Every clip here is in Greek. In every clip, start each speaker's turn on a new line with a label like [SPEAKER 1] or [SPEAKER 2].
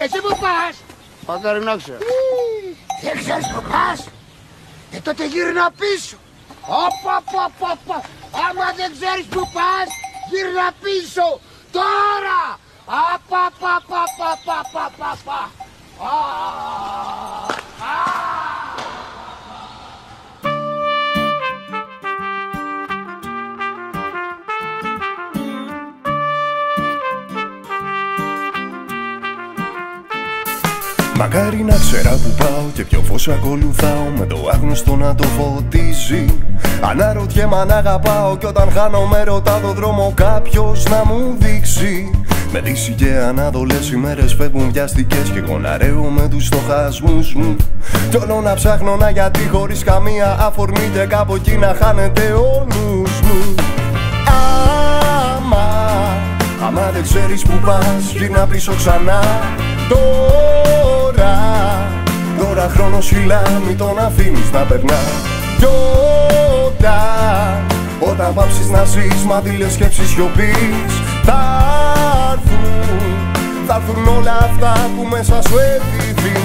[SPEAKER 1] Εσύ που πας?
[SPEAKER 2] Μακάρι να ξέρω.
[SPEAKER 1] Δεν ξέρεις που πας? Τότε γύρνα πίσω. Οπα. Άμα δεν ξέρεις που πας, γύρνα πίσω. Τώρα. Απα.
[SPEAKER 3] Μακάρι να ξέρα που πάω και ποιο φως ακολουθάω, με το άγνωστο να το φωτίζει. Αναρωτιέμαι αν αγαπάω κι όταν χάνομαι ρωτά το δρόμο κάποιος να μου δείξει. Με δύση και ανάδολες ημέρες φεύγουν βιαστικές και εγώ να ρέω με τους στοχασμούς μου. Κι όλο να ψάχνω να γιατί χωρίς καμία αφορμή και κάπου εκεί να χάνεται ο νους μου. Άμα δεν ξέρεις που πας, γύρνα πίσω ξανά. Τώρα χρόνος χυλά, μην τον αφήνεις να περνά. Κι όταν πάψεις να ζεις, μαντήλες σκέψεις σιωπής, θα έρθουν όλα αυτά που μέσα σου επιθυμείς.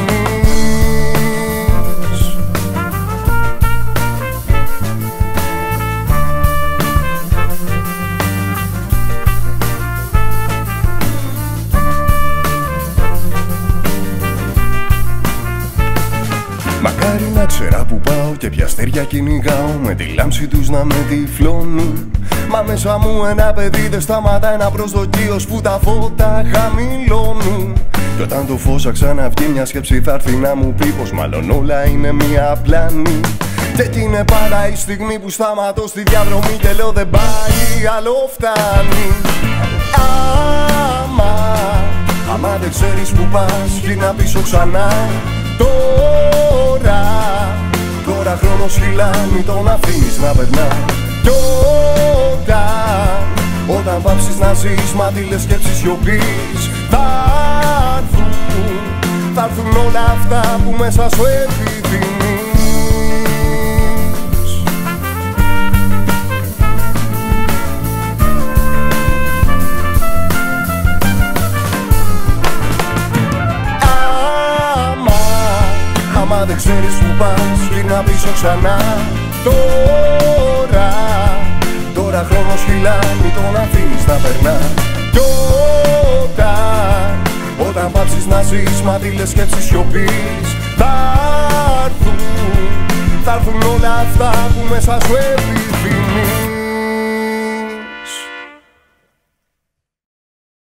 [SPEAKER 3] Μακάρι να ξέρα που πάω και ποια αστέρια κυνηγάω, με τη λάμψη τους να με τυφλώνουν. Μα μέσα μου ένα παιδί δεν σταματά, ένα προσδοκίο που τα φώτα χαμηλώνουν. Κι όταν το φως θα ξαναβγεί, μια σκέψη θα έρθει να μου πει πως μάλλον όλα είναι μια πλάνη. Και εκεί είναι πάντα η στιγμή που σταματώ στη διαδρομή και λέω δεν πάει, άλλο φτάνει. Άμα δεν ξέρεις που πας, γύρνα πίσω ξανά. Τώρα χρόνος χυλά, μην τον αφήνεις να περνά. Κι όταν πάψεις να ζεις, μαντήλες σκέψεις σιωπής, θα έρθουν όλα αυτά που μέσα σου επιθυμείς. Άμα δεν ξέρεις που πας, γύρνα πίσω ξανά. Τώρα χρόνος χυλά, μην τον αφήνεις να περνά. Κι όταν πάψεις να ζεις, μαντήλες σκέψεις σιωπής, θα έρθουν όλα αυτά που μέσα σου επιθυμείς.